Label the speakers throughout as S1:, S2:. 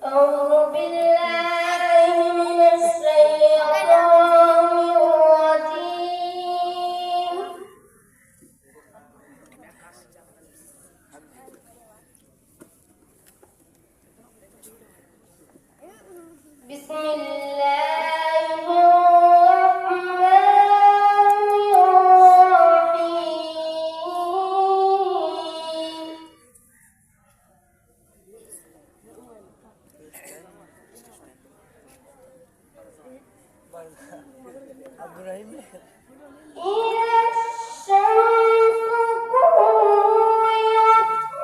S1: أعوذ بالله من الشيطان الرجيم. بسم الله الرحمن الرحيم. إذا الشمس كورت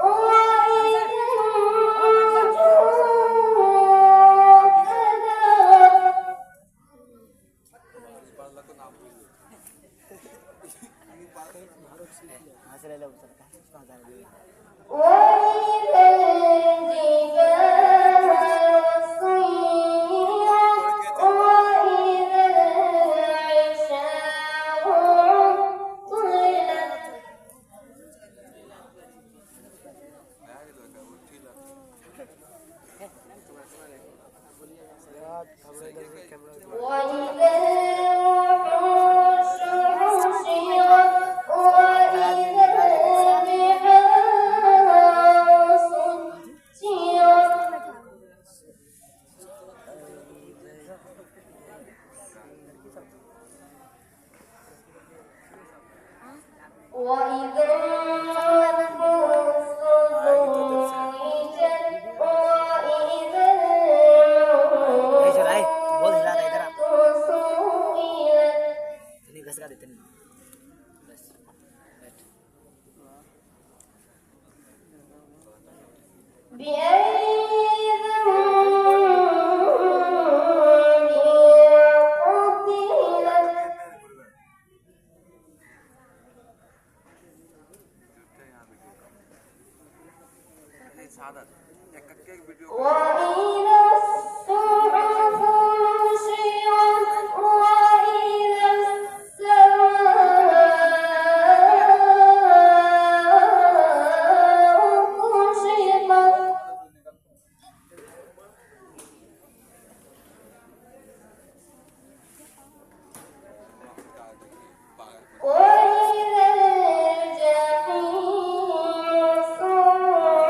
S1: وإذا النجوم انكدرت وإذا الجبال سيرت وإذا العشار عطلت وإذا الوحوش حشرت وإذا البحار سجرت وإذا النفوس زوجت وإذا الموءودة سئلت بأي ذنب قتلت وإذا الصحف نشرت وإذا السماء كشطت وإذا الجحيم سعرت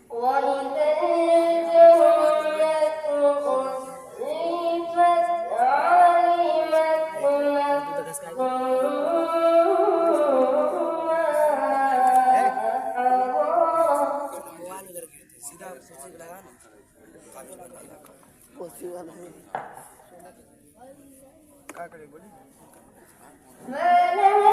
S1: وإذا الجنة أزلفت علمت نفس ما حضر ما